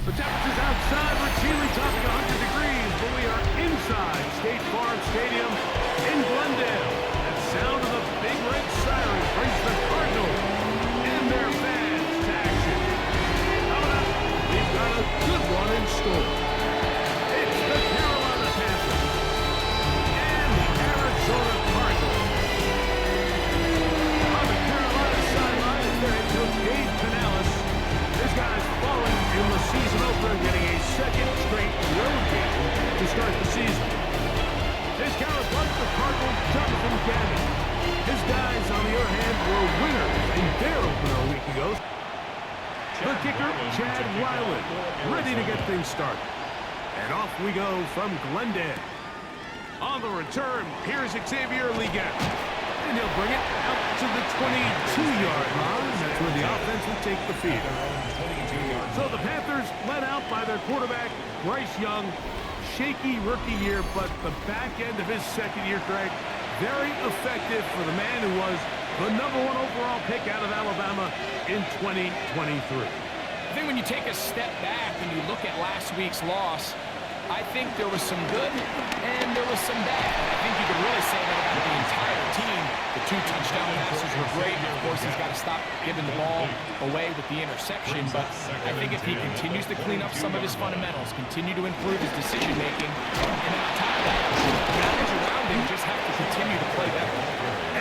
The temperature's outside routinely topping 100 degrees, but we are inside State Farm Stadium in Glendale. That sound of the big red siren brings the Cardinals and their fans to action. Coming up, we've got a good one in store. It's the Carolina Panthers and the Arizona Cardinals. On the Carolina sideline is their head coach Dave Canales. This guy's falling in the season opener, getting a second straight road game to start the season. His counterpart, the Cardinals, Jonathan Gannon. His guys, on the other hand, were winners in their opener a week ago. The kicker, Chad Weiland, ready to get things started. And off we go from Glendale. On the return, here's Xavier Leggett. And he'll bring it out to the 22-yard line. That's where the offense will take the field. So the Panthers led out by their quarterback, Bryce Young. Shaky rookie year, but the back end of his second year, Greg, very effective for the man who was the #1 overall pick out of Alabama in 2023. I think when you take a step back and you look at last week's loss, I think there was some good and there was some bad. And I think you could really say that about the entire team. The 2 touchdown passes were great. Of course, he's got to stop giving the ball away with the interception. But I think if he continues to clean up some of his fundamentals, continue to improve his decision-making, and on top of that, guys around him just have to continue to play better.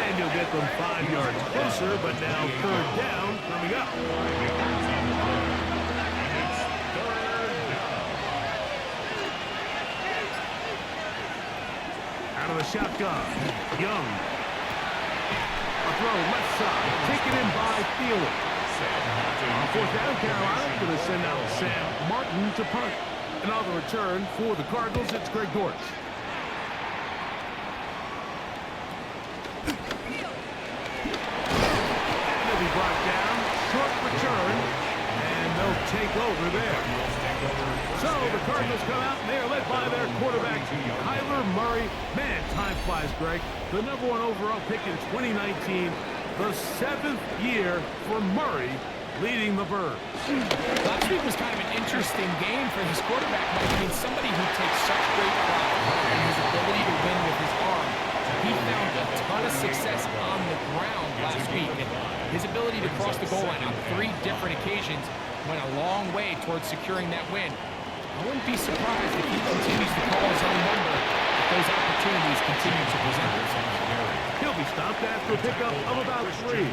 And you'll get them 5 yards closer, but now 3rd down coming up. Out of the shotgun, Young. A throw left side, taken in by Thielen. On 4th down, Carolina going to send out Sam Martin to punt. And on the return for the Cardinals, it's Greg Dortch. And he'll be brought down, short return, and they'll take over there. So the Cardinals come out and they are led by their quarterback, Kyler Murray. Man, time flies, Greg. The #1 overall pick in 2019, the 7th year for Murray leading the Birds. Last week was kind of an interesting game for his quarterback. I mean, somebody who takes such great pride in his ability to win with his arm. He found a ton of success on the ground last week, and his ability to cross the goal line on 3 different occasions went a long way towards securing that win. I wouldn't be surprised if he continues to call his own number if those opportunities continue to present themselves. He'll be stopped after a pickup of about 3.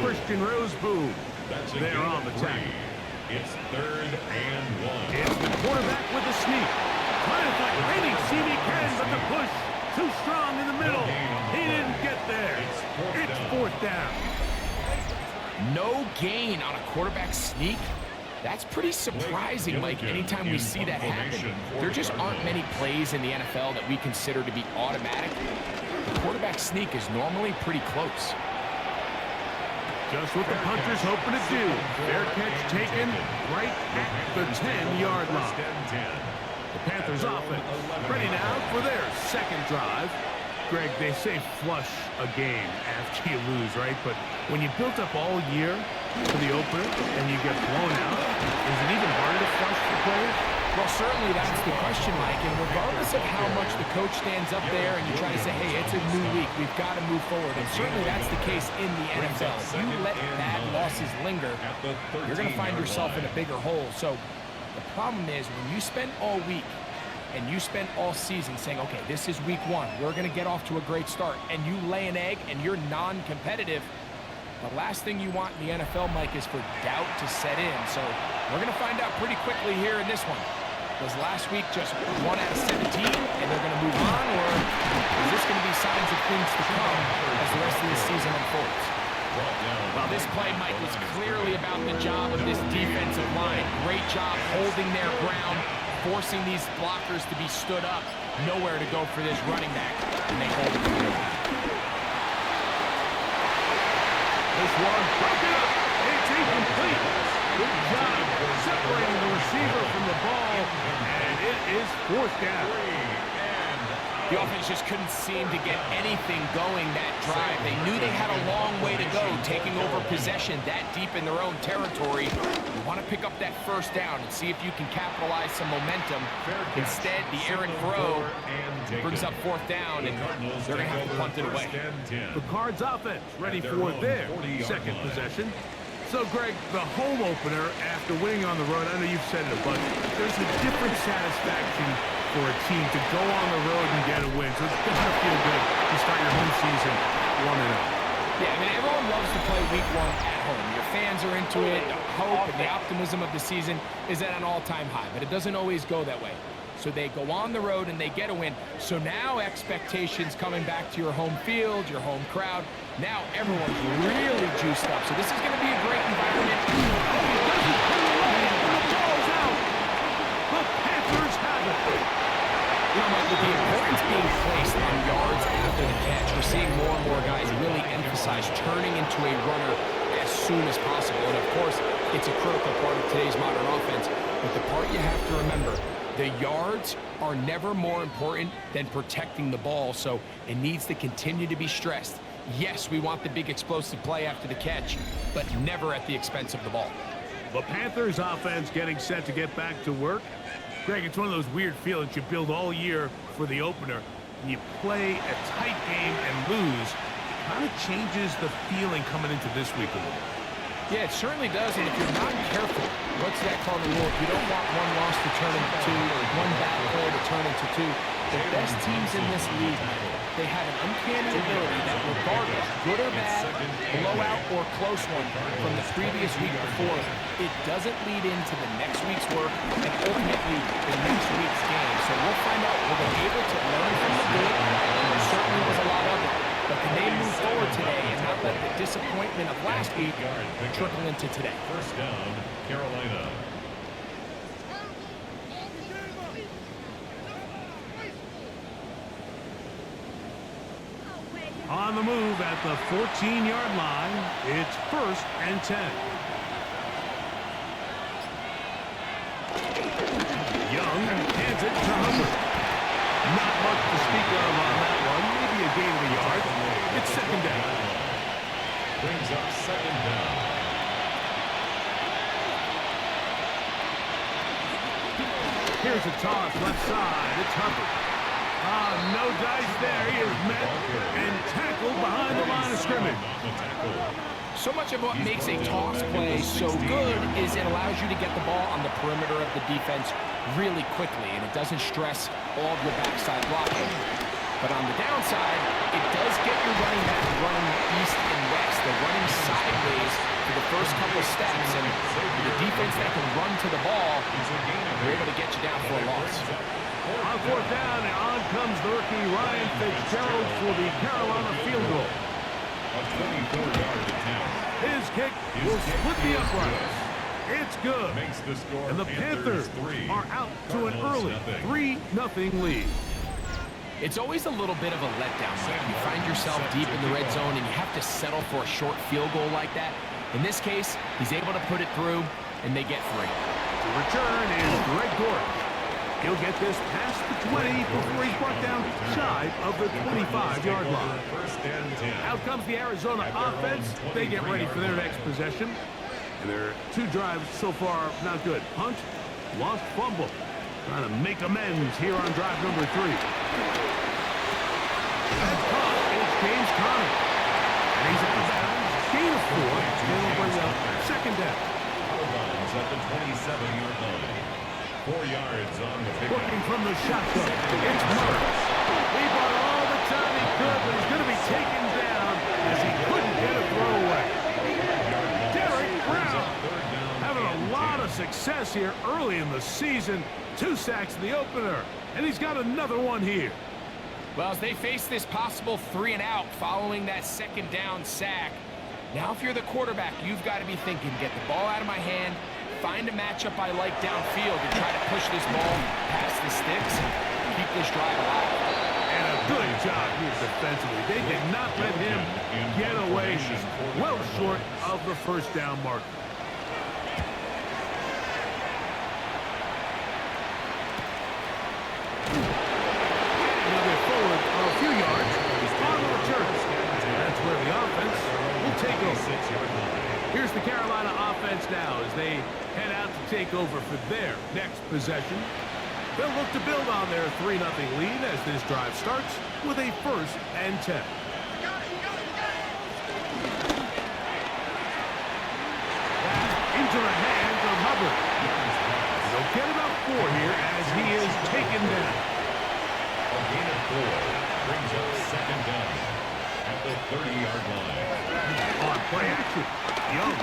Christian Roseboom there on the tackle. It's 3rd and 1. It's the quarterback with the sneak. Trying to find any seam he can, but the push too strong in the middle. He didn't get there. It's 4th down. No gain on a quarterback sneak? That's pretty surprising, Mike, anytime we see that happen. There just aren't many plays in the NFL that we consider to be automatic. The quarterback sneak is normally pretty close. Just what the punter's hoping to do. Fair catch taken right at the 10-yard line. The Panthers offense ready now for their second drive. Greg, they say flush a game after you lose, right? But when you built up all year for the opener and you get blown out, is it even harder to flush the players? Well, certainly that's the question, Mike. And regardless of how much the coach stands up there and you try to say, hey, it's a new week, we've got to move forward. And certainly that's the case in the NFL. If you let bad losses linger, you're going to find yourself in a bigger hole. So the problem is when you spend all week and you spend all season saying, okay, this is week 1, we're going to get off to a great start, and you lay an egg and you're non-competitive, the last thing you want in the NFL, Mike, is for doubt to set in. So we're going to find out pretty quickly here in this one. Was last week just 1 out of 17 and they're going to move on, or is this going to be signs of things to come as the rest of this season unfolds? Well, this play, Mike, was clearly about the job of this defensive line. Great job holding their ground, forcing these blockers to be stood up. Nowhere to go for this running back, and they hold it through. This one, broken up. It's incomplete. Good job separating the receiver from the ball, and it is 4th down. The offense just couldn't seem to get anything going that drive. They knew they had a long way to go, taking over possession that deep in their own territory. You want to pick up that first down and see if you can capitalize some momentum. Instead, the errant throw brings up fourth down, and they're going to have to punt it away. The Cards offense ready for their second possession. So, Greg, the home opener after winning on the road, I know you've said it a bunch, there's a different satisfaction for a team to go on the road and get a win. So it's going to feel good to start your home season 1-0. Yeah, I mean, everyone loves to play week one at home. Your fans are into it. The hope and the optimism of the season is at an all-time high, but it doesn't always go that way. So they go on the road and they get a win. So now expectations coming back to your home field, your home crowd. Now everyone's really juiced up. So this is going to be a great environment. The ball's out. The Panthers have it. You know, Mike, with the importance being placed on yards after the catch, we're seeing more and more guys really emphasize turning into a runner as soon as possible. And of course, it's a critical part of today's modern offense. But the part you have to remember, the yards are never more important than protecting the ball, so it needs to continue to be stressed. Yes, we want the big explosive play after the catch, but never at the expense of the ball. The Panthers offense getting set to get back to work. Greg, it's one of those weird feelings you build all year for the opener. And you play a tight game and lose. It kind of changes the feeling coming into this week a little. Yeah, it certainly does, and if you're not careful, what's that cardinal rule? You don't want one loss to turn into two or one bad play to turn into two. The best teams in this league, they have an uncanny ability that regardless, good or bad, blowout or close one from the previous week before, it doesn't lead into the next week's work and ultimately the next week's game. So we'll find out were they able to learn from the good, and there certainly was a lot of it. But can they move forward today and not let the disappointment of last week trickle into today? First down, Carolina. On the move at the 14-yard line, it's 1st and 10. Young hands it to Hubbard. Not much to speak of on that one. Maybe a gain of a yard. It's 2nd down. Brings up 2nd down. Here's a toss left side. It's Hubbard. No dice there. He is met and tackled behind the line of scrimmage. So much of what makes a toss play so good is it allows you to get the ball on the perimeter of the defense really quickly, and it doesn't stress all of your backside blocking. But on the downside, it does get your running back running east and west. They're running sideways for the first couple steps, and the defense that can run to the ball, they're able to get you down for a loss. On 4th down, and on comes the rookie Ryan Fitzgerald for the Carolina field goal. A 24-yard attempt. His kick will split the uprights. It's good. Makes the score And the Panthers are out to an early 3-0 lead. It's always a little bit of a letdown, Mike. You find yourself deep in the red zone and you have to settle for a short field goal like that. In this case, he's able to put it through, and they get 3. The return is Greg Gordon. He'll get this past the 20 before he's brought down shy of the 25-yard line. First and 10. Out comes the Arizona offense. They get ready for their next possession. And their 2 drives so far not good. Punt, lost fumble. Trying to make amends here on drive number 3. That's caught. It's James Conner. And he's out of bounds. Gain of 4. And will bring up 2nd down. Out of bounds at the 27-yard line. 4 yards on the pickup. Working from the shotgun. It's Murray. He brought all the time he could, but he's going to be taken down as he couldn't get a throw away. Derek Brown having a lot of success here early in the season. 2 sacks in the opener, and he's got another one here. Well, as they face this possible 3 and out following that 2nd down sack, now if you're the quarterback, you've got to be thinking, get the ball out of my hand, find a matchup I like downfield and try to push this ball past the sticks and keep this drive alive. And a good job here defensively. They did not let him get away. He's well short of the 1st down marker. Another forward offense will take over. Here's the Carolina offense now as they head out to take over for their next possession. They'll look to build on their 3-0 lead as this drive starts with a 1st and 10. Into the hands of Hubbard. They'll get about 4 here as he is taken down. A gain of 4 brings up 2nd down at the 30-yard line. On play action, Young.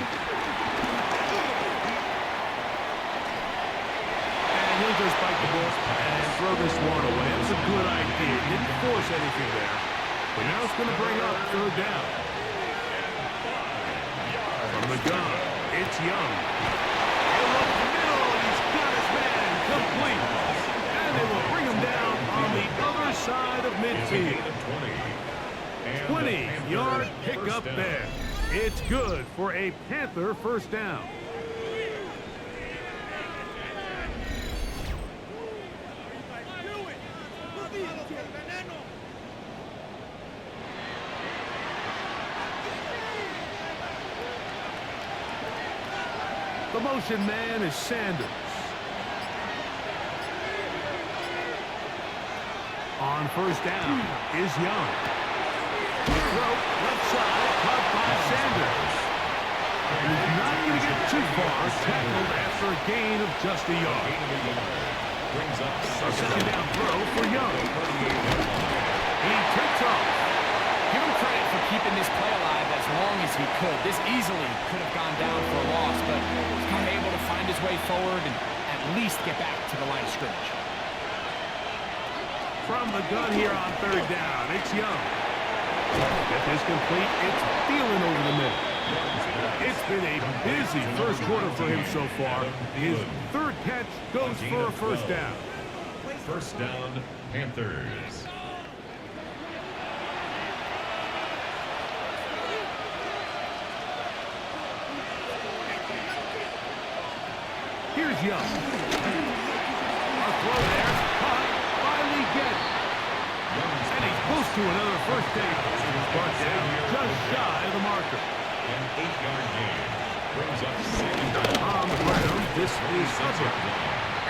And he'll just bite the ball and throw this one away. It was a good idea. Didn't force anything there. But now it's going to bring up 3rd down. From the gun, it's Young. In the middle, he's got his man complete. And they will bring him down on the other side of midfield. 20-yard pickup there. It's good for a Panther 1st down. The motion man is Sanders. On 1st down is Young. Left side, caught by Sanders. And he's not going to get too far. Tackled after a gain of just a yard. A 2nd down throw for Young. He takes off. Give him credit for keeping this play alive as long as he could. This easily could have gone down for a loss, but he's kind of able to find his way forward and at least get back to the line of scrimmage. From the gun here on 3rd down, it's Young. Get this complete. It's Thielen over the middle. It's been a busy 1st quarter for him so far. His 3rd catch goes for a 1st down. 1st down, Panthers. Here's Young. A throw there, caught by Leggett. And he's close to another 1st down. Brought down just shy of the marker. An 8-yard gain brings up 2nd down. On the ground, this is Hubbard.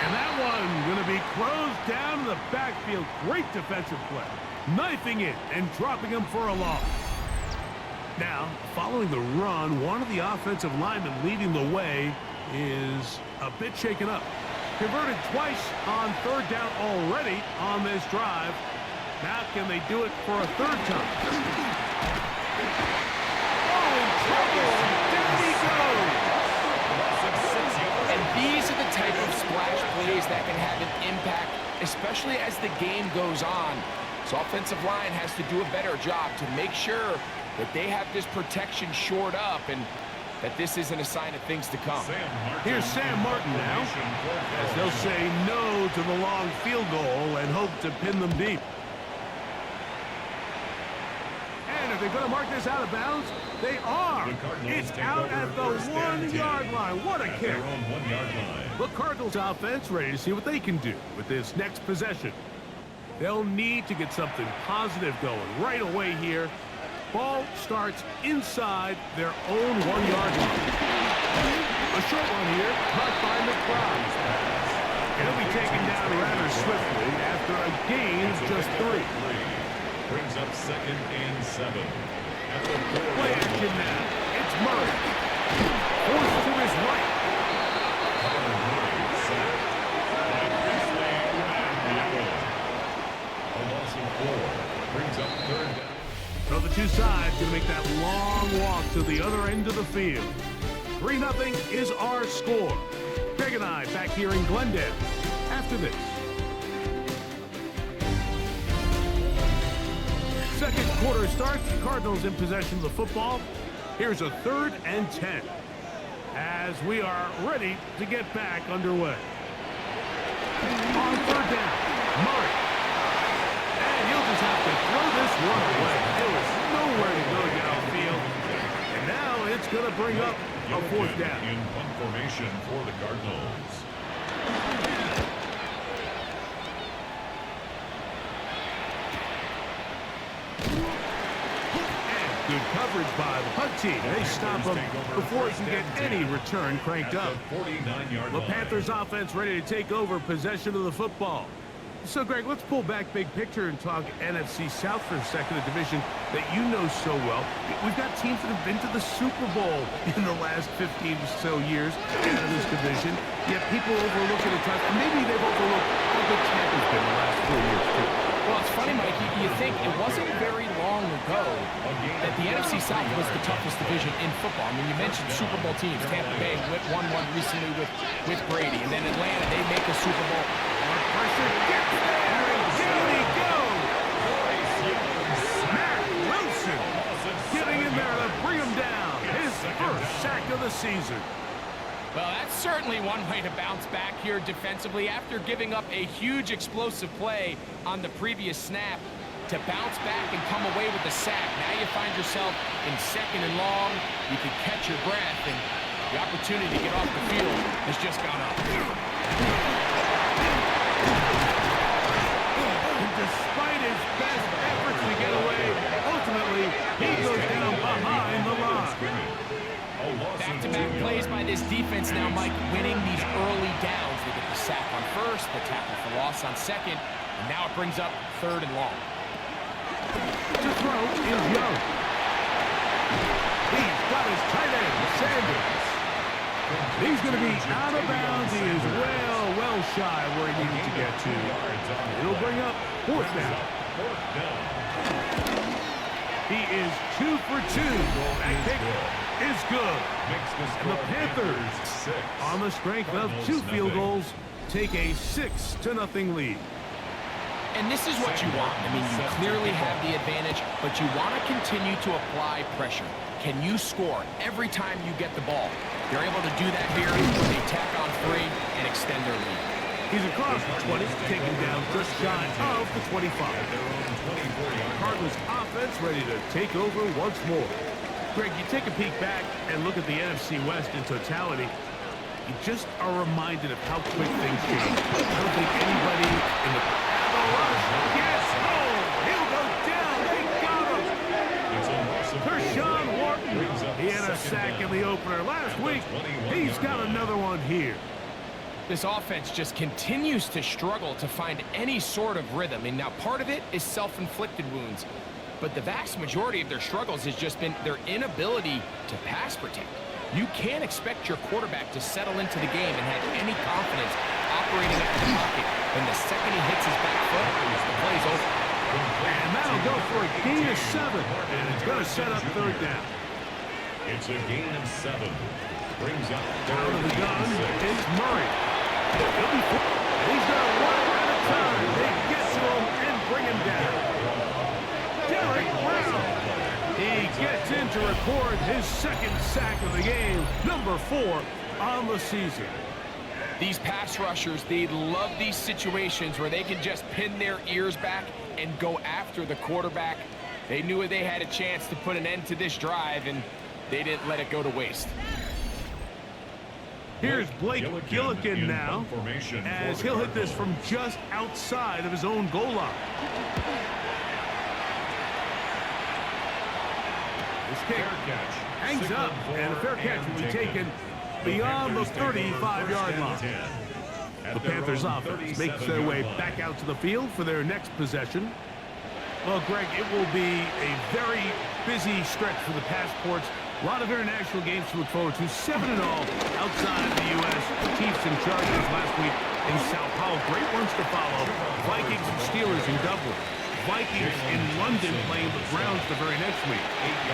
And that one going to be closed down in the backfield. Great defensive play. Knifing it and dropping him for a loss. Now, following the run, one of the offensive linemen leading the way is a bit shaken up. Converted twice on 3rd down already on this drive. Now can they do it for a 3rd time? Oh, in trouble! Down he goes! And these are the type of splash plays that can have an impact, especially as the game goes on. So offensive line has to do a better job to make sure that they have this protection shored up and that this isn't a sign of things to come. Here's Sam Martin now, as they'll say no to the long field goal and hope to pin them deep. And are they going to mark this out of bounds? They are. It's out at the 1-yard line. What a kick. The Cardinals offense ready to see what they can do with this next possession. They'll need to get something positive going right away here. Ball starts inside their own 1-yard line. A short one here, caught by McBride. He'll be taken down rather swiftly after a gain of just 3. Brings up 2nd and 7. Play action now. It's Murray. Forced to his right. A loss of 4 brings up 3rd down. So the two sides going to make that long walk to the other end of the field. 3-0 is our score. Greg and I back here in Glendale after this. 2nd quarter starts. Cardinals in possession of the football. Here's a 3rd and 10 as we are ready to get back underway. On 3rd down, Murray. And he'll just have to throw this one away. There was nowhere to go downfield. And now it's going to bring up a 4th down. In punt formation for the Cardinals. good coverage by the punt team. They stop him before he can get any return cranked up. The Panthers offense ready to take over possession of the football. So, Greg, let's pull back big picture and talk NFC South for a second, a division that you know so well. We've got teams that have been to the Super Bowl in the last 15 or so years out of this division, yet people overlook it at times, and maybe they've overlooked how good Tampa's been the last 4 years, too. Well, it's funny, Mike, you think it wasn't very long ago that the NFC South was the toughest division in football. I mean, you mentioned Super Bowl teams. Tampa Bay won one recently with Brady, and then Atlanta, they make a Super Bowl. Pressure gets there, and down he goes! Matt Wilson getting in there to bring him down. His first sack of the season. Well, that's certainly one way to bounce back here defensively after giving up a huge explosive play on the previous snap. To bounce back and come away with the sack. Now you find yourself in 2nd and long. You can catch your breath, and the opportunity to get off the field has just gone up. Despite his best efforts to get away, ultimately, he goes down behind the line. Back-to-back plays by this defense now, Mike, winning these early downs. They get the sack on first, the tackle for loss on second, and now it brings up 3rd and long. To throw is Young. He's got his tight end, Sanders. He's going to be out of bounds. He is well shy where he needed to get to. It'll bring up 4th down. He is 2 for 2. That kick is good. And the Panthers, on the strength of 2 field goals, take a 6-0 lead. And this is what you want. I mean, you clearly have the advantage, but you want to continue to apply pressure. Can you score every time you get the ball? They're able to do that here. They tack on 3 and extend their lead. He's across the 20, taken down just shy of the 25. Cardinals offense ready to take over once more. Greg, you take a peek back and look at the NFC West in totality. You just are reminded of how quick things change. I don't think anybody in the rush gets home. He'll go down. They got him. Kershawn Wharton. He had a sack in the opener last week. He's got another one here. This offense just continues to struggle to find any sort of rhythm. And now part of it is self-inflicted wounds. But the vast majority of their struggles has just been their inability to pass protect. You can't expect your quarterback to settle into the game and have any confidence operating up the pocket. And the second he hits his back foot, the play's over. And that'll go for a gain of 7. And it's going to set up 3rd down. It's a gain of 7. Brings up out of the gun is Murray. He'll be he's got one at a time. They get to him and bring him down. Derek Brown. He gets in to record his 2nd sack of the game, number 4 on the season. These pass rushers, they love these situations where they can just pin their ears back and go after the quarterback. They knew they had a chance to put an end to this drive, and they didn't let it go to waste. Here's Blake Gillikin now, as he'll hit this from just outside of his own goal line. This kick hangs up, and a fair catch will be taken beyond the 35-yard line. The Panthers offense makes their way back out to the field for their next possession. Well, Greg, it will be a very busy stretch for the Passports. A lot of international games to look forward to. 7-0 outside of the U.S. Chiefs and Chargers last week in Sao Paulo. Great ones to follow. Vikings and Steelers in Dublin. Vikings in London playing the Browns the very next week.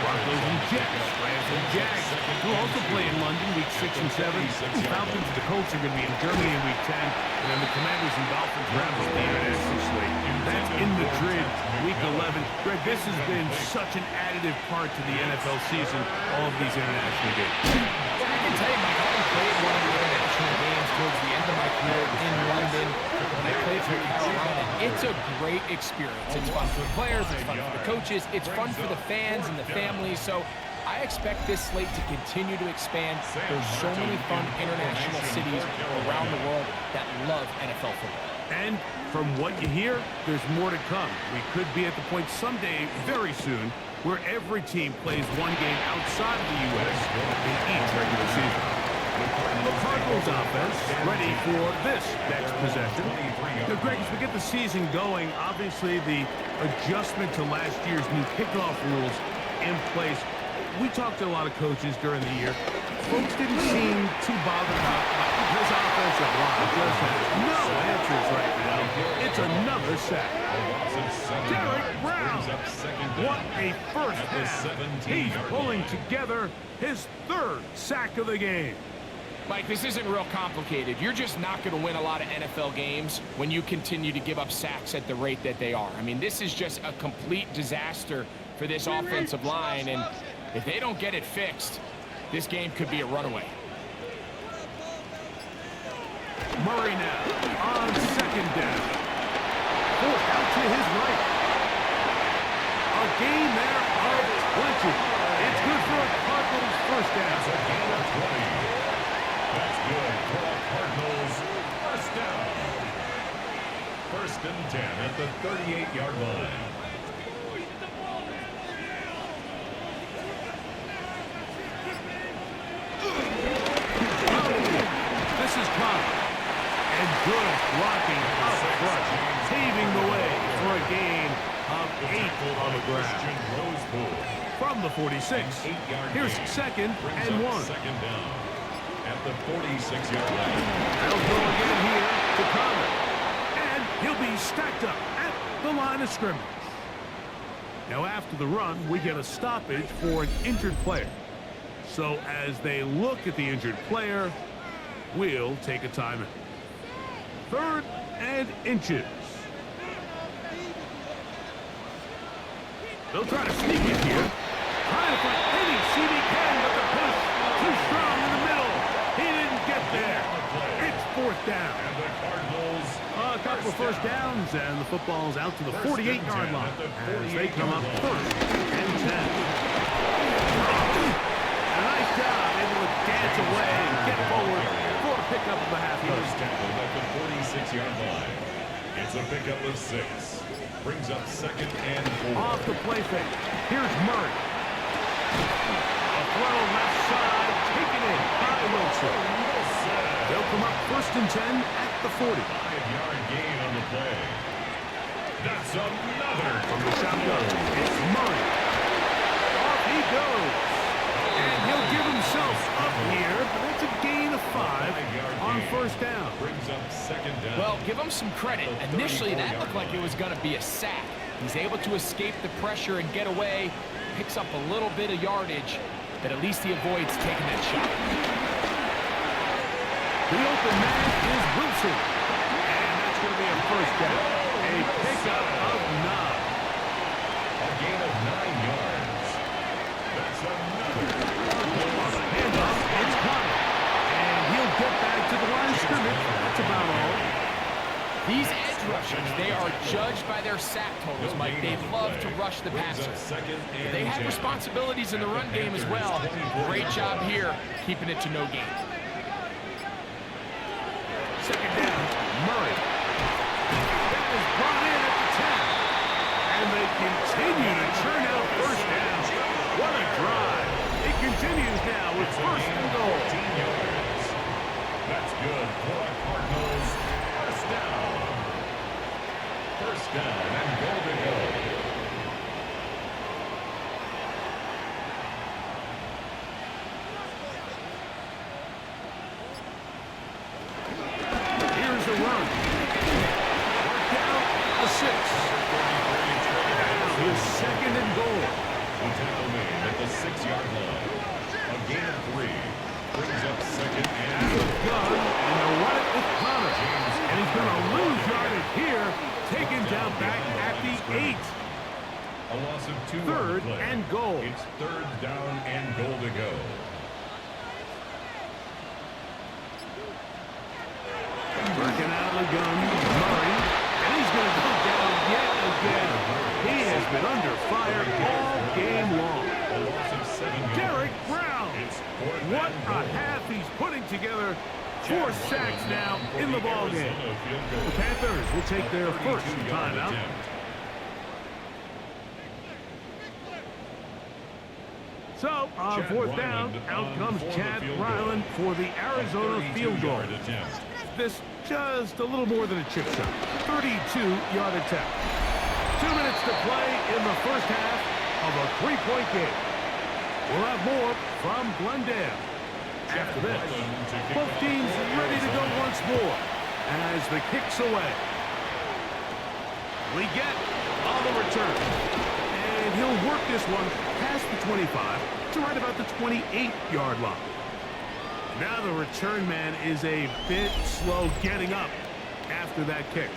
Broncos and Jets. Rams and Jags will also play in London week 6 and 7. The Falcons and the Colts are going to be in Germany in week 10. And then the Commanders and Dolphins round up the international slate. That's in Madrid week 11. Greg, this has been such an additive part to the NFL season, all of these international games. Well, I can tell you, Mike, I played one of the international games towards the end of my career in London. When I played for Carolina, it's a great experience. It's fun for the players, it's fun for the coaches, it's fun for the fans and the families. So I expect this slate to continue to expand. There's so many fun international cities around the world that love NFL football. And from what you hear, there's more to come. We could be at the point someday, very soon, where every team plays one game outside of the U.S. in each regular season. The Cardinals offense ready for this next possession. Now, Greg, as we get the season going, obviously the adjustment to last year's new kickoff rules in place. We talked to a lot of coaches during the year. Folks didn't seem too bothered about this offensive line. Just has no answers right now. It's another sack. Derek Brown. What a first half. He's pulling together his third sack of the game. Mike, this isn't real complicated. You're just not going to win a lot of NFL games when you continue to give up sacks at the rate that they are. I mean, this is just a complete disaster for this offensive line, and if they don't get it fixed, this game could be a runaway. Murray now on second down. Forced out to his right. A gain there of 20. It's good for a Cardinals first down. It's a gain of 20. That's good for the Cardinals first down. First and 10 at the 38-yard line. This is Connor. And good blocking up front, paving the way for a gain of 8 on the ground. From the 46, here's second and 1. Second down at the 46-yard line. They'll go again here to Connor. And he'll be stacked up at the line of scrimmage. Now after the run, we get a stoppage for an injured player. So as they look at the injured player, we'll take a timeout. Third and inches. They'll try to sneak it here. Trying to find any CD can, but the push too strong in the middle. He didn't get there. It's fourth down. And the Cardinals A couple of first downs, and the football's out to the 48-yard line as they come up first and 10. A nice job, able to dance away and get forward for a pickup of a half yard. First tackle at the 46-yard line. It's a pickup of 6. Brings up second and 4. Off the play fake. Here's Murray. A throw left side, taken in by Wilson. They'll come up first and 10 at the 40. 5-yard gain on the play. That's another From the shotgun, it's Murray. Off he goes. And he'll give himself up here, but it's a gain of 5 on first down. Brings up second down. Well, give him some credit. Initially, that looked like it was going to be a sack. He's able to escape the pressure and get away, picks up a little bit of yardage, but at least he avoids taking that shot. The open man is Wilson. And that's going to be a first down. A pickup of 9. A gain of 9 yards. That's another. On the handoff, it's Connor. And he'll get back to the line of scrimmage. That's about all. These edge rushers, they are judged by their sack totals, Mike. They love to rush the passer. They have responsibilities in the run game as well. Great job here, keeping it to no gain. Second down, Murray. That is brought in at the 10. And they continue to churn out first down. What a drive. It continues now with first and goal. 15 yards. That's good for the Cardinals. First down. First down and goal to go. Here's a run. Worked out a 6. Now his second and goal. The tackle made at the 6-yard line. A gain of 3. Brings up second and Has a gun, and they'll run it with Connor. And he's going to lose yardage here, taken down back at the 8. a loss of 2 Third on the play. and goal. It's third down and goal to go. Working out of the gun, Murray, and he's going to go down yet again. He has been under fire all game long. A loss of 7 yards. Derek Brown, It's fourth what and a goal. half he's putting together. 4 sacks now in the ball game. The Panthers will take their first timeout. So, on fourth down, out comes Chad Ryland for the Arizona field goal. This just a little more than a chip shot. 32-yard attempt. 2 minutes to play in the first half of a three-point game. We'll have more from Glendale. After this, both teams ready to go once more as the kick's away. We get on the return. And he'll work this one past the 25 to right about the 28-yard line. Now the return man is a bit slow getting up after that kick.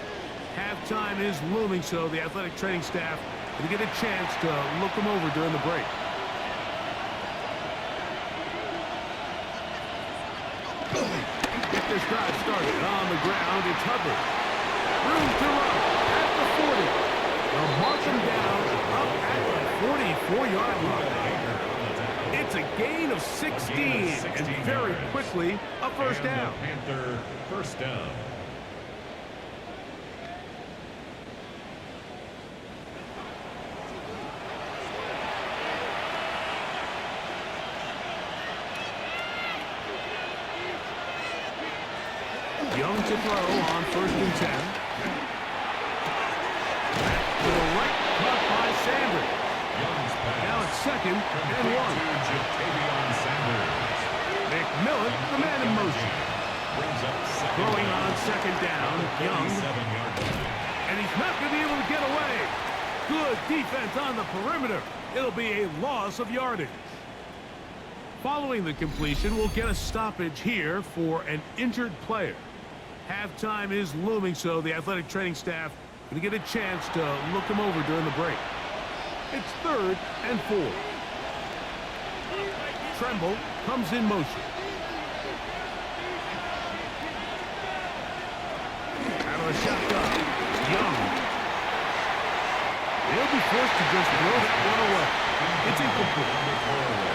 Halftime is looming, so the athletic training staff will get a chance to look him over during the break. Get this drive started on the ground. It's Hubbard. Room to run at the 40. They'll mark him down up at the 44-yard line. It's a gain of 16, and very quickly a first down. Panther first down. Young to throw on 1st and 10. To the right, caught by Sanders. Now it's 2nd and 1. McMillan, the man in motion. Throwing on 2nd down, Young. And he's not going to be able to get away. Good defense on the perimeter. It'll be a loss of yardage. Following the completion, we'll get a stoppage here for an injured player. Halftime is looming, so the athletic training staff going to get a chance to look him over during the break. It's 3rd and 4. Tremble comes in motion. Out of the shotgun, Young. He'll be forced to just throw that one away. It's incomplete. A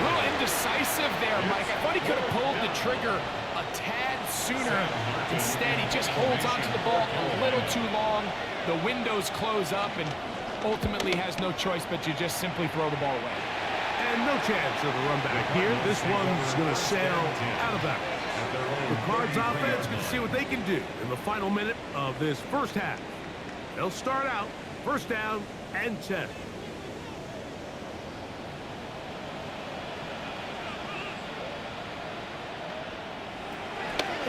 little indecisive there, Mike. I thought he could have pulled the trigger a tad sooner. Instead, he just holds onto the ball a little too long. The windows close up and ultimately has no choice but to just simply throw the ball away. And no chance of a run back here. This one's going to sail out of bounds. The Cards offense can see what they can do in the final minute of this first half. They'll start out 1st down and 10.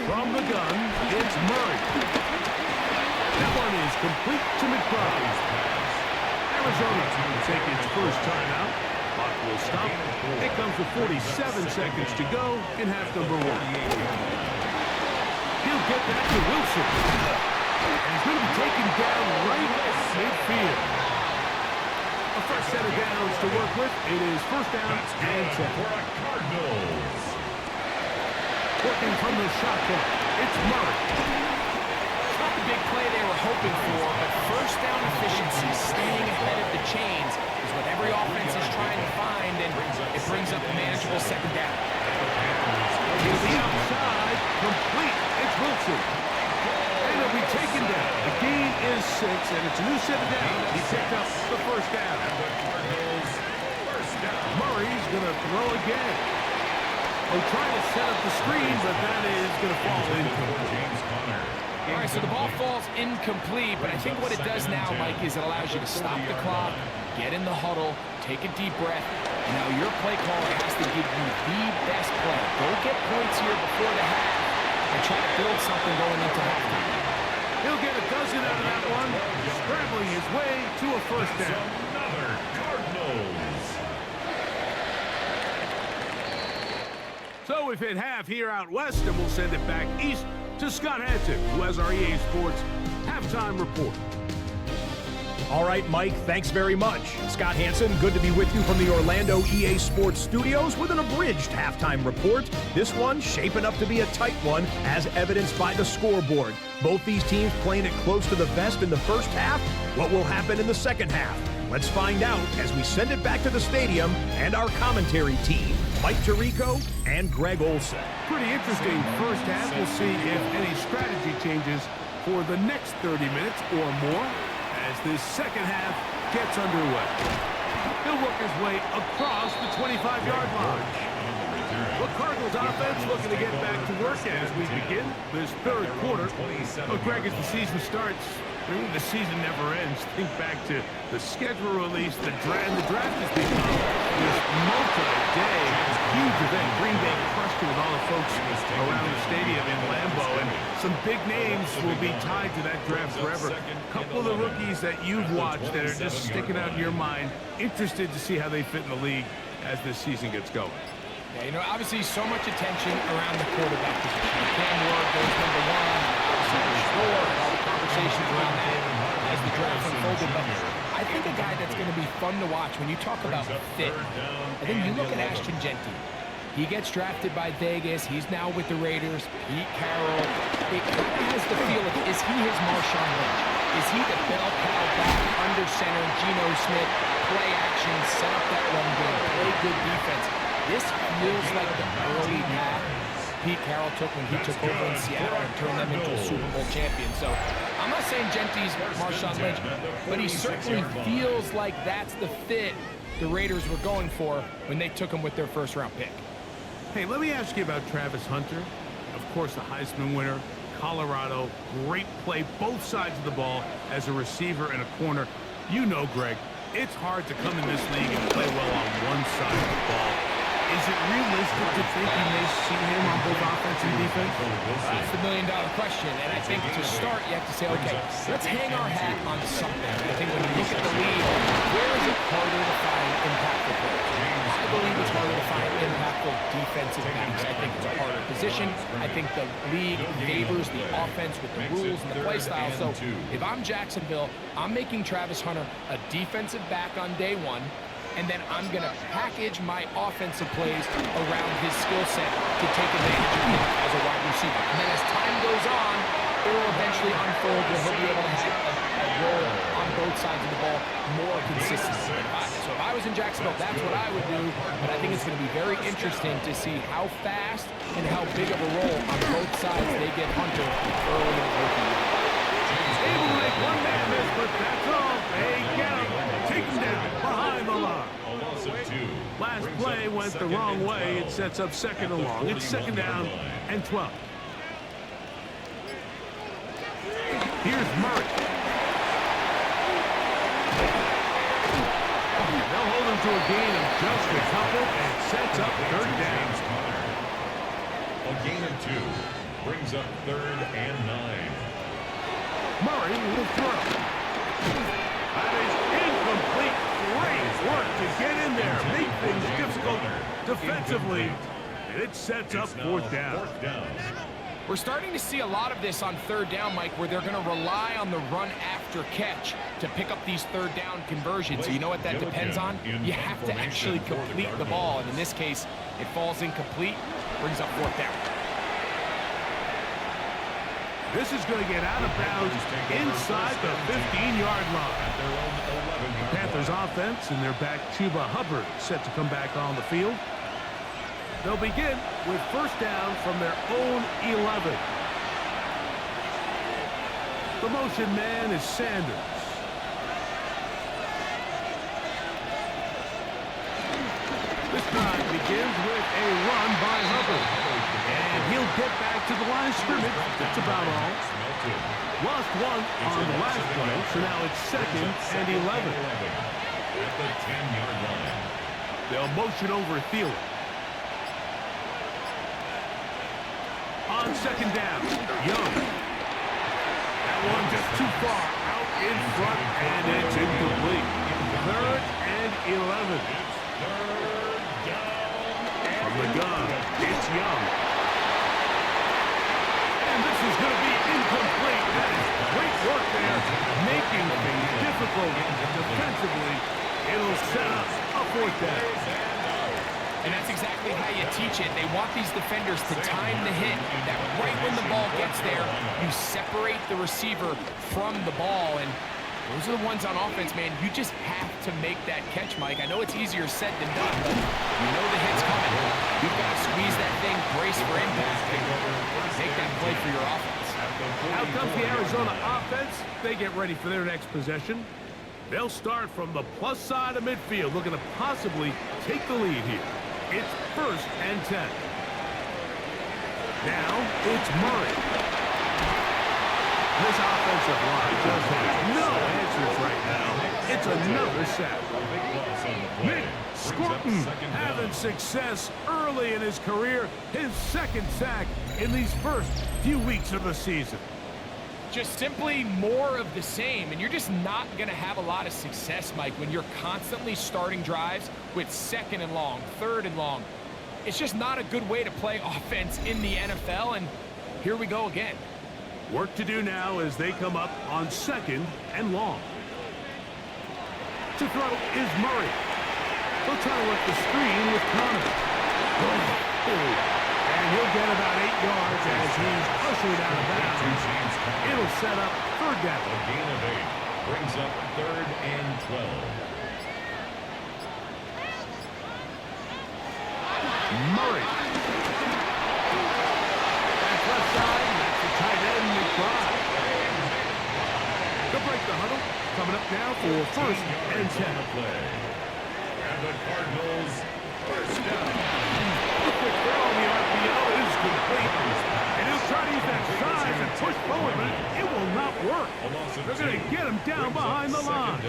From the gun, it's Murray. That one is complete to McBride. Arizona will take its first timeout. Clock will stop. It comes with 47 seconds to go in half number 1. He'll get that to Wilson. And he's going to be taken down right at midfield. A fresh set of downs to work with. It is 1st down and 10. For a Cardinals. Working from the shotgun, it's Murray. It's not the big play they were hoping for, but 1st down efficiency, staying ahead of the chains, is what every offense is trying to find, and it brings up a manageable 2nd down. To the outside, complete. It's Wilson. And it'll be taken down. The gain is 6, and it's a new set of downs. He picked up the 1st down. Murray's going to throw again. They're trying to set up the screen, but that is going to fall incomplete. All right, so the ball falls incomplete, but I think what it does now, Mike, is it allows you to stop the clock, get in the huddle, take a deep breath. Now your play caller has to give you the best play. Go get points here before the half and try to build something going into halftime. He'll get a dozen out of that one, scrambling his way to a 1st down. Another Cardinals. So we've hit half here out west, and we'll send it back east to Scott Hansen, who has our EA Sports halftime report. All right, Mike, thanks very much. Scott Hansen, good to be with you from the Orlando EA Sports studios with an abridged halftime report. This one shaping up to be a tight one, as evidenced by the scoreboard. Both these teams playing it close to the vest in the first half. What will happen in the second half? Let's find out as we send it back to the stadium and our commentary team, Mike Tirico and Greg Olson. Pretty interesting first half. We'll see if any strategy changes for the next 30 minutes or more as this second half gets underway. He'll work his way across the 25-yard line. The Cardinals offense looking to get back to work as we begin this third quarter. Well, Greg, as the season starts, the season never ends. Think back to the schedule release, the draft has become this multi-day, huge event. Green Bay crushed it with all the folks around the stadium in Lambeau, and some big names will be tied to that draft forever. A couple of the rookies that you've watched that are just sticking out in your mind, interested to see how they fit in the league as this season gets going. Yeah, you know, obviously so much attention around the quarterback position. Cam Ward goes number one. Obviously, there's Thor and all the conversations around that as the draft unfolded. But I think a guy that's going to be fun to watch when you talk about fit, I think you look at Ashton Genty. He gets drafted by Vegas. He's now with the Raiders. Pete Carroll. It kind of has the feel of, is he his Marshawn Lynch? Is he the bell cow back under center, Geno Smith, play action, set up that run game, play good defense? This feels like the early path Pete Carroll took when he took over in Seattle and turned them into a Super Bowl champion. So I'm not saying Genty's Marshawn Lynch, but he certainly feels like that's the fit the Raiders were going for when they took him with their first-round pick. Hey, let me ask you about Travis Hunter. Of course, the Heisman winner, Colorado, great play, both sides of the ball as a receiver and a corner. You know, Greg, it's hard to come in this league and play well on one side of the ball. Is it realistic to think you may see him on both offense and defense? That's the million-dollar question. And I think to start, you have to say, okay, let's hang our hat on something. I think when you look at the league, where is it harder to find impactful players? I believe it's harder to find impactful defensive backs. I think it's a harder position. I think the league favors the offense with the rules and the play style. So if I'm Jacksonville, I'm making Travis Hunter a defensive back on day one, and then I'm going to package my offensive plays around his skill set to take advantage of him as a wide receiver. And then as time goes on, it will eventually unfold where he'll be able to have a role on both sides of the ball more consistently. So if I was in Jacksonville, that's what I would do. But I think it's going to be very interesting to see how fast and how big of a role on both sides they get Hunter early in his rookie year. Able to make one man miss, but that's all. They get him. Take him down behind the line. Last play went the wrong way. It sets up second and long. It's second down and 12. Here's Murray. They'll hold him to a gain of just a couple and sets up third down. A gain of 2 brings up 3rd and 9. Murray will throw. That is incomplete. Great work to get in there. Make things difficult defensively. And it sets up fourth down. We're starting to see a lot of this on third down, Mike, where they're going to rely on the run after catch to pick up these third down conversions. So you know what that depends on? You have to actually complete the ball. And in this case, it falls incomplete, brings up fourth down. This is going to get out of bounds inside the 15-yard line. The Panthers offense and their back Chuba Hubbard set to come back on the field. They'll begin with first down from their own 11. The motion man is Sanders. This drive begins with a run by Hubbard. And he'll get back to the line of scrimmage. That's about all. Lost one on the last play, so now it's second and 11. At the 10-yard line. They'll motion over Thielen. On second down, Young. That one just too far out in front, and it's incomplete. Third and 11. From the gun, it's Young. And this is going to be incomplete. That is great work there, making things difficult defensively. It'll set up a fourth down. And that's exactly how you teach it. They want these defenders to time the hit, that right when the ball gets there, you separate the receiver from the ball. And those are the ones on offense, man. You just have to make that catch, Mike. I know it's easier said than done, but you know the hit's coming. You've got to squeeze that thing, brace for impact, and make that play for your offense. Out comes the Arizona offense. They get ready for their next possession. They'll start from the plus side of midfield, looking to possibly take the lead here. It's 1st and 10. Now it's Murray. This offensive line just has no answers right now. It's another sack. Nick Scorton having success early in his career. His 2nd sack in these first few weeks of the season. Just simply more of the same, and you're just not going to have a lot of success, Mike, when you're constantly starting drives with 2nd and long, 3rd and long. It's just not a good way to play offense in the NFL, and here we go again. Work to do now as they come up on 2nd and long. To throw is Murray. He'll try to work the screen with Connor. And he'll get about 8 yards as he's ushered out of bounds. It'll set up 3rd down. A gain of 8 brings up 3rd and 12. Murray. That's left side. That's the tight end, McBride. They'll break the huddle. Coming up now for 1st and 10. And the Cardinals 1st down. The quick throw on the RPO is complete. And he'll try to use that size and push forward, but it will not work. They're going to get him down behind the line.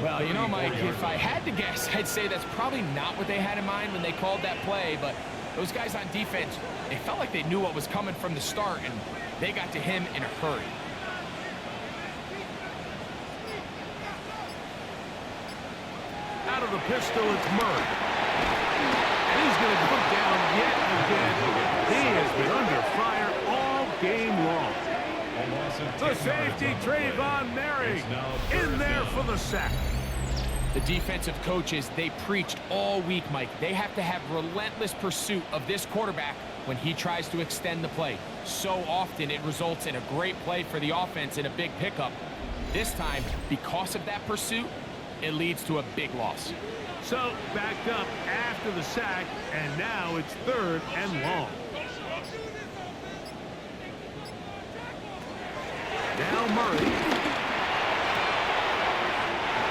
Well, you know, Mike, if I had to guess, I'd say that's probably not what they had in mind when they called that play, but those guys on defense, they felt like they knew what was coming from the start, and they got to him in a hurry. Out of the pistol, it's Murray. And he's going to go down yet again. He has been under fire all game long. The safety, Trayvon Merrick, in there for the sack. The defensive coaches, they preached all week, Mike. They have to have relentless pursuit of this quarterback when he tries to extend the play. So often it results in a great play for the offense and a big pickup. This time, because of that pursuit, it leads to a big loss. So backed up after the sack, and now it's 3rd and long. Now Murray.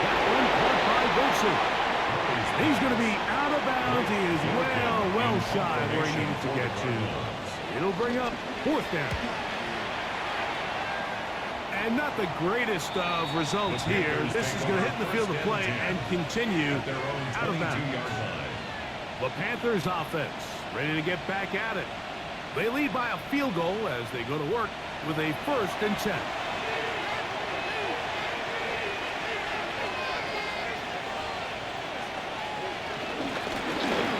That one caught by Wilson. He's going to be out of bounds. He is well shy of where he needed to get to. It'll bring up 4th down. And not the greatest of results here. This is going to hit in the field of play and continue out of bounds. The Panthers offense ready to get back at it. They lead by a field goal as they go to work with a 1st and 10.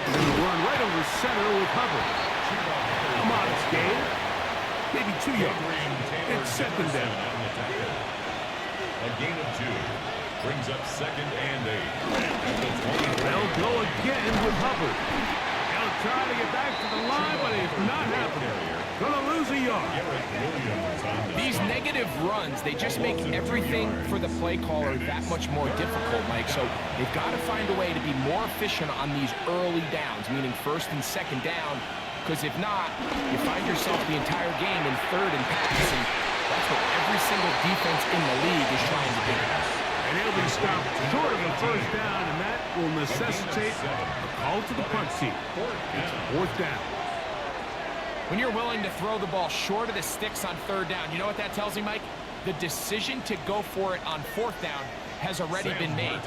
And the run right over center with Hubbard. A modest gain. Maybe 2 yards. It's 2nd down. A gain of 2 brings up 2nd and 8. They'll go again with Hubbard. He'll try to get back to the line, but it's not happening. Gonna lose a yard. These negative runs, they just make everything for the play caller that much more difficult, Mike. So they've got to find a way to be more efficient on these early downs, meaning 1st and 2nd down. Because if not, you find yourself the entire game in 3rd and pass, and that's what every single defense in the league is trying to do. And he'll be stopped short of the 1st down, and that will necessitate a call to the punt team. It's 4th down. When you're willing to throw the ball short of the sticks on 3rd down, you know what that tells me, Mike? The decision to go for it on 4th down has already been made.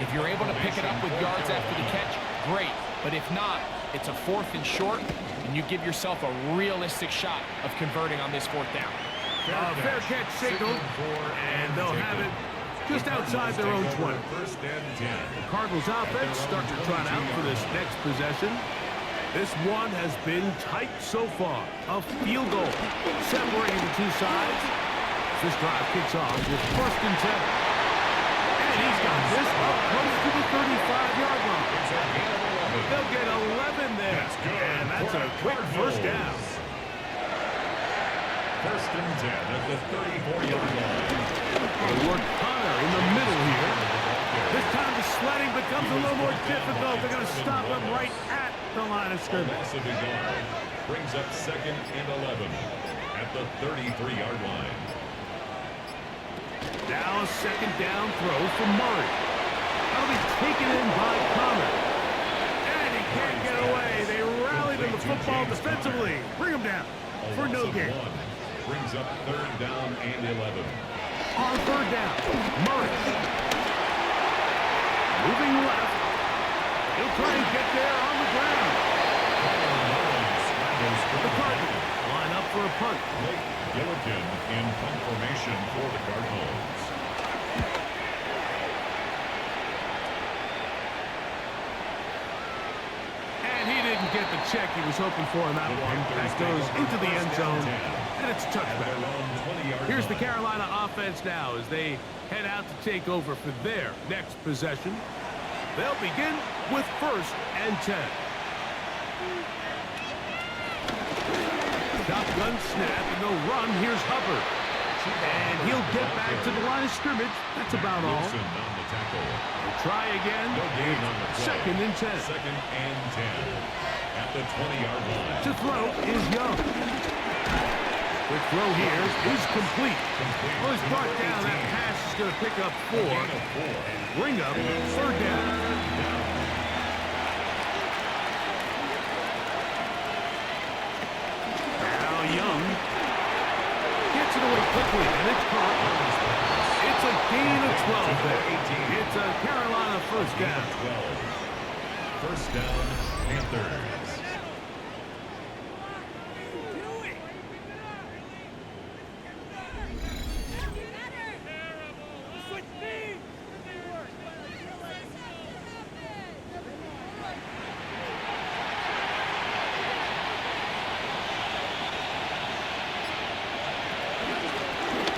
If you're able to pick it up with yards after the catch, great. But if not, it's a 4th and short, and you give yourself a realistic shot of converting on this 4th down. Fair catch signal, and they'll have it just outside their own 20. The Cardinals offense starting to trot out for this next possession. This one has been tight so far. A field goal separating the two sides. This drive kicks off with 1st and 10. And he's got this up close to the 35-yard line. They'll get 11 there. And that's a quick 1st down. 1st and 10 at the 34-yard line. They'll work Connor in the middle here. This time the sledding becomes a little more difficult. They're going to stop him right at the line of scrimmage. Loss of a yard brings up 2nd and 11 at the 33-yard line. Now a second down throw from Murray. That'll be taken in by Connor. And he can't get away. They rallied in the football defensively. Bring him down for no gain. Brings up third down and 11. On third down, Murray. Moving left. He'll try and get there on the ground. The Cardinals line up for a punt. Blake Gillikin in punt formation for the Cardinals. And he didn't get the check he was hoping for on that one. That goes into the end zone, and it's a touchback. Here's the Carolina offense now as they head out to take over for their next possession. They'll begin with 1st and 10. Shotgun snap, and they'll run. Here's Hubbard. And he'll get back to the line of scrimmage. That's about all. They'll try again. Second and 10. Second and 10. At the 20-yard line. To throw is Young. Quick throw here is complete. Well, he's brought down. That pass is going to pick up 4. And bring up third down. Young gets it away quickly, and it's caught. It's a gain of 12 there. It's a Carolina first down. 12. First down, Panthers.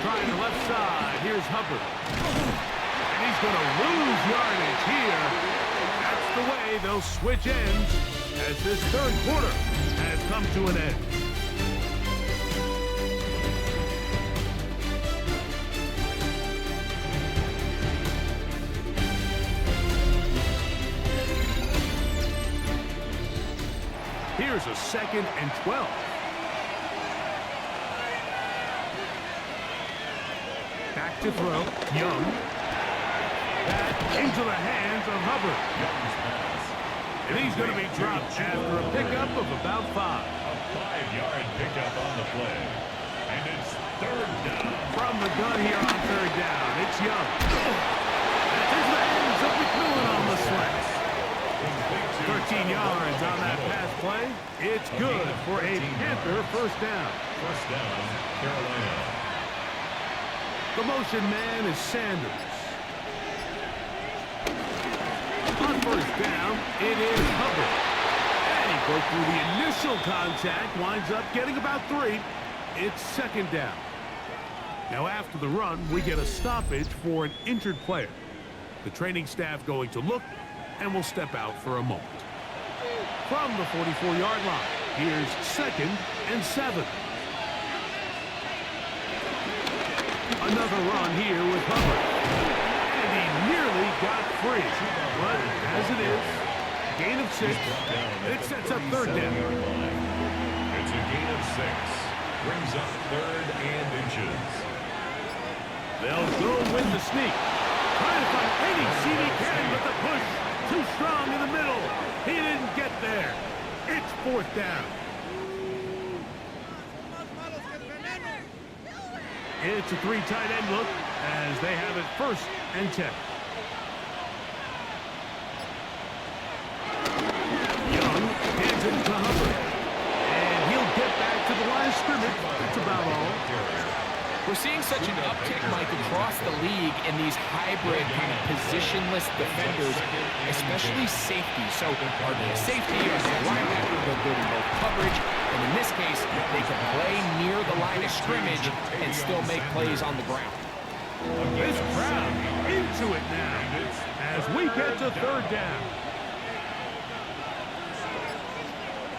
Trying the left side. Here's Hubbard. And he's going to lose yardage here. That's the way they'll switch ends as this third quarter has come to an end. Here's a 2nd and 12. Back to throw. Young. Back into the hands of Hubbard. And he's going to be dropped after a pickup of about 5. A 5-yard pickup on the play. And it's third down. From the gun here on third down, it's Young. That's into the hands of McMillan on the slant. 13 yards on that pass play. It's good for a Panther first down. First down, Carolina. The motion man is Sanders. On first down, it is Hubbard. And he broke through the initial contact, winds up getting about 3. It's second down. Now after the run, we get a stoppage for an injured player. The training staff going to look, and will step out for a moment. From the 44-yard line, here's 2nd and 7. Another run here with Hubbard. And he nearly got free. But as it is, gain of 6. And it sets up third down. It's a gain of 6. Brings up 3rd and inches. They'll go with the sneak. Trying to find any seat he can, but the push too strong in the middle. He didn't get there. It's 4th down. It's a 3 tight end look as they have it 1st and 10. Young hands it to Hubbard. And he'll get back to the line of scrimmage. That's about all. We're seeing such an uptick, Mike, across the league in these hybrid kind of positionless defenders, especially safety. So are they a safety or a linebacker? They're good in both coverage. And in this case, they can play near the line of scrimmage and still make plays on the ground. This crowd into it now as we get to third down.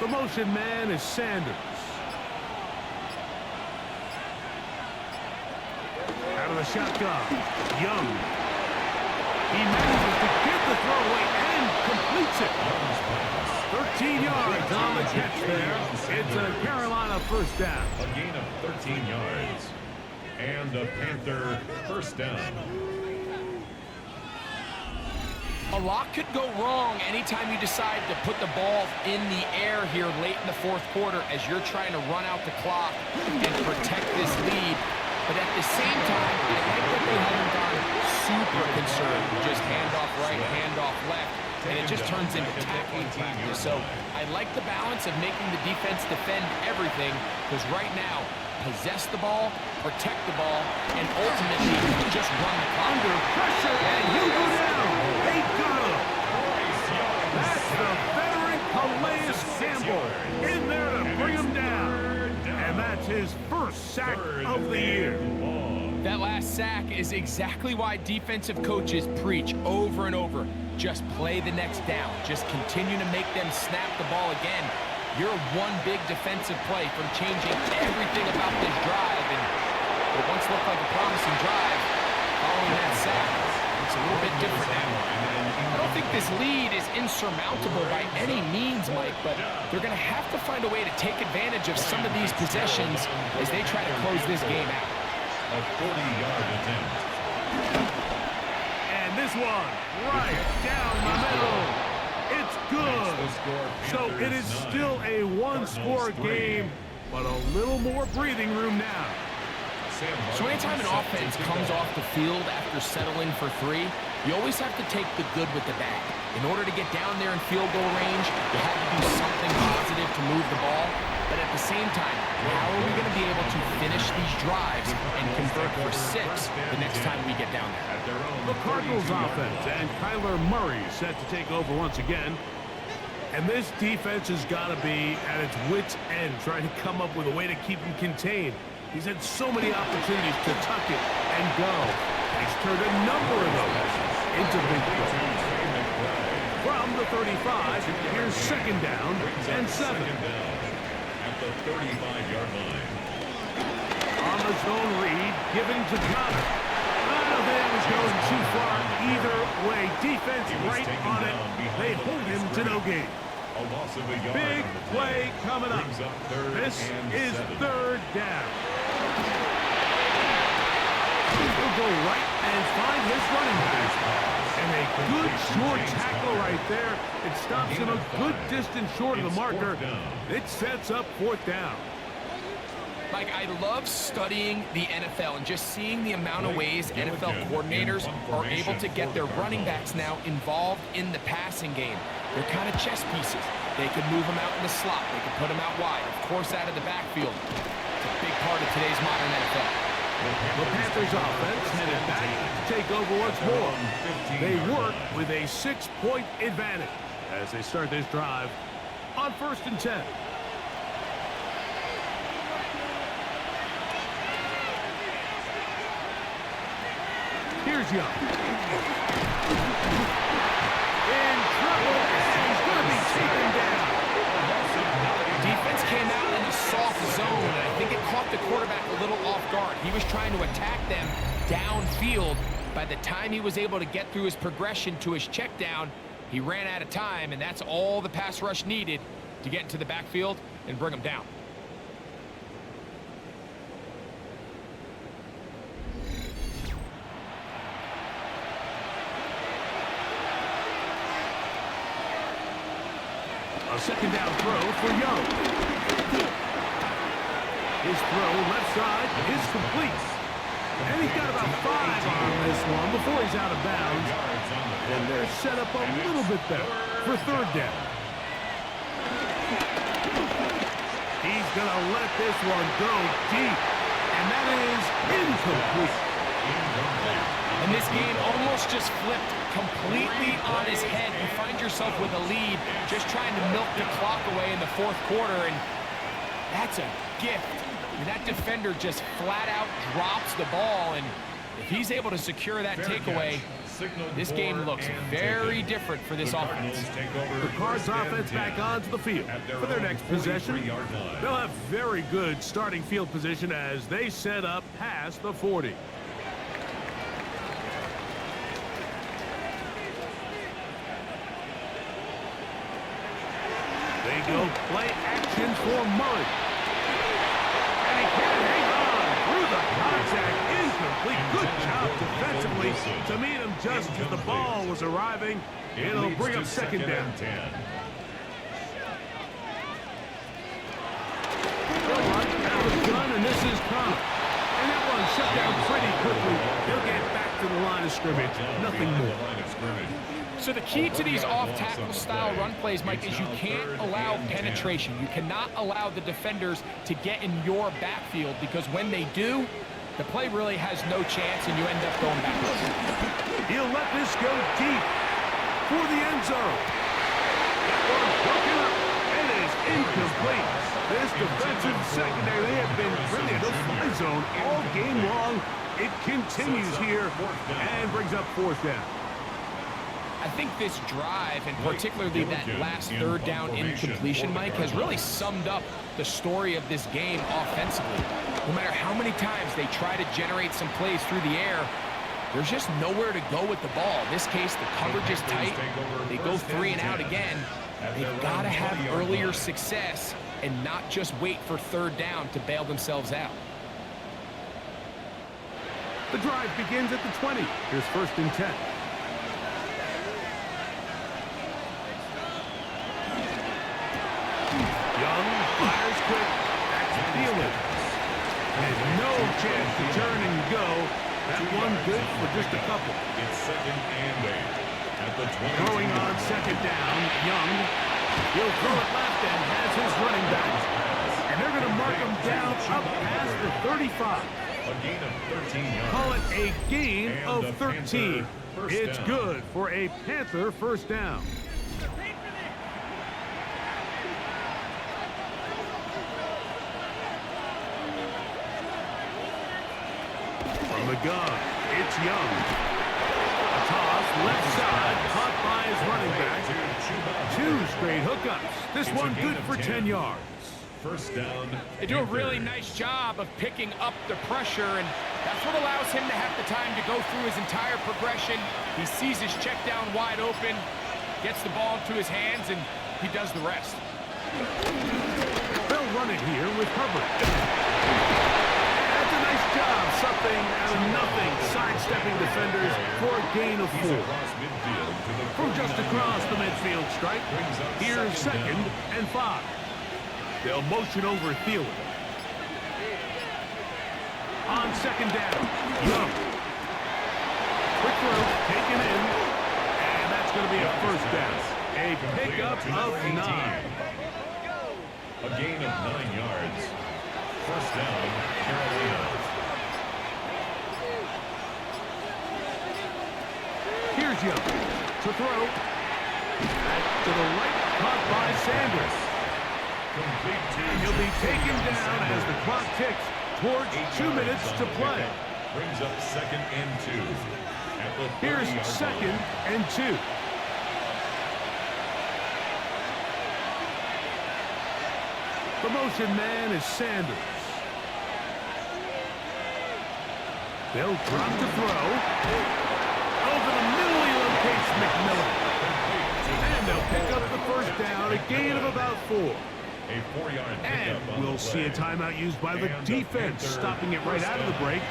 The motion man is Sanders. Out of the shotgun, Young. He manages to get the throw away and completes it. 13 yards on the catch there. It's a Carolina first down. A gain of 13 yards. And a Panther first down. A lot could go wrong anytime you decide to put the ball in the air here late in the fourth quarter as you're trying to run out the clock and protect this lead. But at the same time, I like that they haven't gone super concerned. Just handoff right, handoff left, and it just turns into tackling practice. So I like the balance of making the defense defend everything, because right now, possess the ball, protect the ball, and ultimately just run the clock. Under pressure, and you go down. They got him. That's the veteran Calais Campbell in there to bring him down. And that's his first sack of the year. That last sack is exactly why defensive coaches preach over and over. Just play the next down. Just continue to make them snap the ball again. You're one big defensive play from changing everything about this drive. And what once looked like a promising drive, following that sack, it's a little bit different now. I don't think this lead is insurmountable by any means, Mike, but they're going to have to find a way to take advantage of some of these possessions as they try to close this game out. A 40-yard attempt. And this one, right down the middle. It's good. So it is still a one-score game, but a little more breathing room now. So anytime an offense comes off the field after settling for 3, you always have to take the good with the bad. In order to get down there in field goal range, you have to do something positive to move the ball. But at the same time, how are we going to be able to finish these drives and convert for 6 the next time we get down there? The Cardinals offense and Kyler Murray set to take over once again. And this defense has got to be at its wits' end, trying to come up with a way to keep him contained. He's had so many opportunities to tuck it and go. He's turned a number of those into big plays. From the 35, here's second down and 7. At the 35-yard line. On the zone read, given to Connor. I don't think it was going too far either way. Defense right on it. They hold him to no gain. A loss of a yard. Big play coming up. This is third down. He'll go right and find his running back. And a good short tackle right there. It stops him a good distance short of the marker. It sets up fourth down. Mike, I love studying the NFL and just seeing the amount of ways NFL coordinators are able to get their running backs now involved in the passing game. They're kind of chess pieces. They can move them out in the slot. They can put them out wide, of course, out of the backfield. It's a big part of today's modern NFL. The Panthers offense headed back to take over once more. They work with a 6-point advantage as they start this drive on 1st and 10. Here's Young. In trouble, and he's going to be taken down. Defense came out in a soft zone, and I think it caught the quarterback a little off guard. He was trying to attack them downfield. By the time he was able to get through his progression to his check down, he ran out of time, and that's all the pass rush needed to get into the backfield and bring him down. A second down throw for Young. His throw left side is complete. And he's got about 5 on this one before he's out of bounds. And they're set up a little bit better for third down. He's going to let this one go deep. And that is incomplete. And this game almost just flipped completely on his head. You find yourself with a lead, just trying to milk the clock away in the fourth quarter, and that's a gift. And that defender just flat out drops the ball, and if he's able to secure that takeaway, this game looks very different for this offense. The Cards offense back onto the field for their next possession. They'll have very good starting field position as they set up past the 40. They go play action for Murray. And he can't hang on through the contact just as the ball was arriving. It'll bring up second down. and 10. Out of the gun, and this is Connor. And that one shut down pretty quickly. He'll get back to the line of scrimmage. Nothing more. So the key to these off-tackle style run plays, Mike, is you can't allow penetration. You cannot allow the defenders to get in your backfield, because when they do, the play really has no chance and you end up going backwards. He'll let this go deep for the end zone. That one broken up. It is incomplete. This defensive secondary, they have been really in the fly zone all game long. It continues here and brings up fourth down. I think this drive, and particularly that last third down incompletion, Mike, has really summed up the story of this game offensively. No matter how many times they try to generate some plays through the air, there's just nowhere to go with the ball. In this case, the coverage is tight. They go 3 and out again. They've got to have earlier success and not just wait for third down to bail themselves out. The drive begins at the 20. Here's first and 10. Young fires quick. That's Thielen. And no chance to turn and go. That one good for just a couple. It's second and 8 at the 20. Throwing on second down, Young. He'll throw it left and has his running back. And they're going to mark him down up past the 35. A gain of 13 yards. Call it a gain And of the 13. Panther first It's down. good for a Panther first down. From the gun, it's Young. A toss, left side, caught by his running back. 2 straight hookups. This It's a one gain good of for 10 yards. First down. They do a really nice job of picking up the pressure, and that's what allows him to have the time to go through his entire progression. He sees his check down wide open, gets the ball into his hands, and he does the rest. They'll run it here with Herbert. That's a nice job, something out of nothing, sidestepping defenders for a gain of 4. From just across the midfield stripe, here's second and 5. They'll motion over Thielen. On second down, Young. Quick throw, taken in, and that's going to be a first down. A pickup of 9. A gain of 9 yards. First down, Carolina. Here's Young to throw. Back to the right, caught by Sanders. And he'll be taken down as the clock ticks towards 2 minutes to play. Brings up second and 2. At the Here's 30-yard second line. and 2. The motion man is Sanders. They'll drop to throw. Over the middle he locates McMillan. And they'll pick up the first down, a gain of about 4. A 4-yard And pickup on we'll the see a play. timeout used by the And defense, Panther stopping it right first out of the down. break.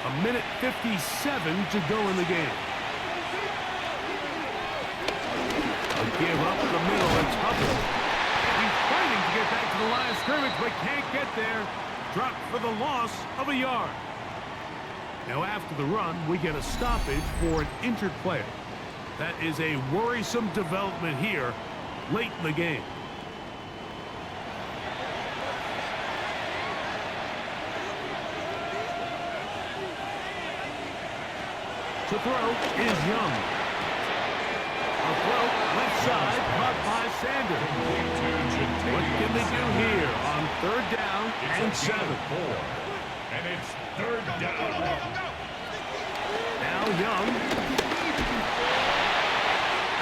A minute 57 to go in the game. A give up the middle, it's Hubbard. He's fighting to get back to the line of scrimmage, but can't get there. Dropped for the loss of a yard. Now after the run, we get a stoppage for an injured player. That is a worrisome development here late in the game. To throw is Young. A throw left side, caught by Sanders. What can they do here on third down and 7? And it's third down. Now Young.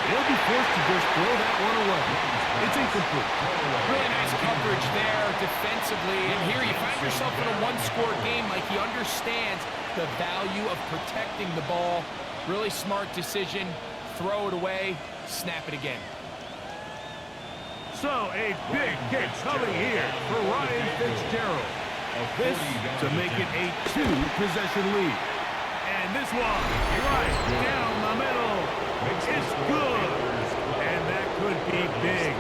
He'll be forced to just throw that one away. It's incomplete. Really nice coverage there defensively. And here you find yourself in a one-score game. Like, he understands the value of protecting the ball. Really smart decision. Throw it away. Snap it again. So a big kick coming here for Ryan Fitzgerald. This to make it a 2-possession lead. And this one, right down the middle. It's good. And that could be big.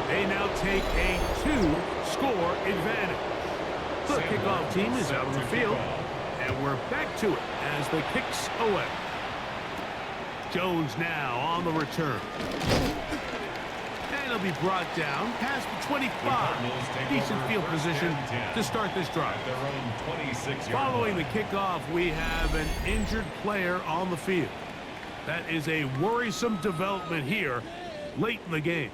They now take a 2-score advantage. The kickoff team is out on the field, and we're back to it as the kicks away. Jones now on the return. And he'll be brought down past the 25. Decent field position to start this drive. Following the kickoff, we have an injured player on the field. That is a worrisome development here late in the game.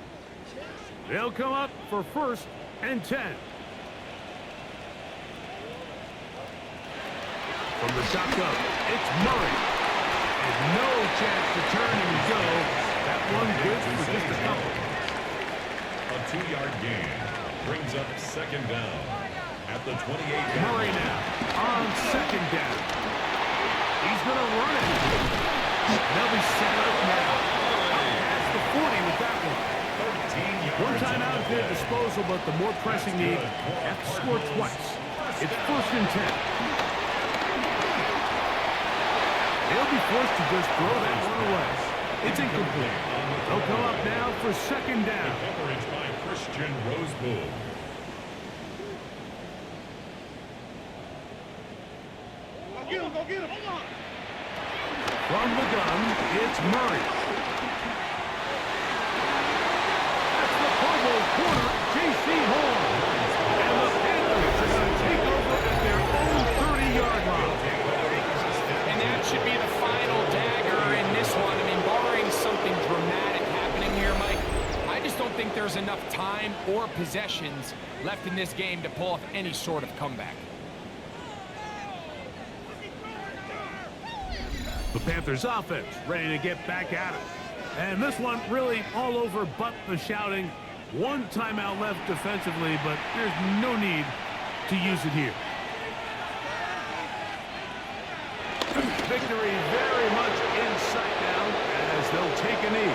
They'll come up for 1st and 10. From the shotgun, it's Murray. And no chance to turn and go. That one good for just a couple. A 2-yard gain brings up 2nd down at the 28. Murray now on 2nd down. He's going to run it. They'll be set up now. Past the 40 with that one. 13 One timeout at their disposal, but the more pressing need have to score twice. It's 1st and 10. They'll be forced to just throw that one away. It's incomplete. They'll come up now for 2nd down. Coverage by Christian Roseboom. Go get him. Hold on. From the gun, it's Murray. That's the Pro Bowl corner, J.C. Horn. And the Panthers are going to take over at their own 30-yard line. And that should be the final dagger in this one. I mean, barring something dramatic happening here, Mike, I just don't think there's enough time or possessions left in this game to pull off any sort of comeback. The Panthers offense ready to get back at it. And this one really all over but the shouting. One timeout left defensively, but there's no need to use it here. Victory very much in sight now as they'll take a knee.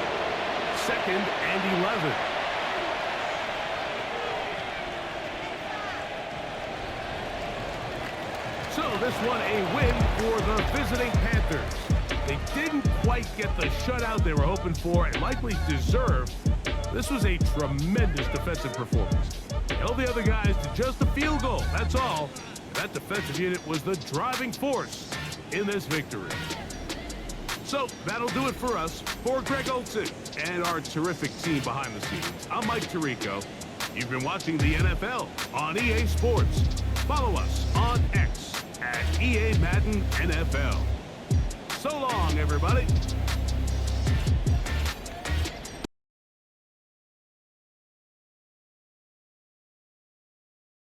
2nd and 11. So this one a win for the visiting Panthers. They didn't quite get the shutout they were hoping for and likely deserved. This was a tremendous defensive performance. Held the other guys to just a field goal, that's all. That defensive unit was the driving force in this victory. So that'll do it for us. For Greg Olson and our terrific team behind the scenes, I'm Mike Tirico. You've been watching the NFL on EA Sports. Follow us on X at EA Madden NFL. So long, everybody.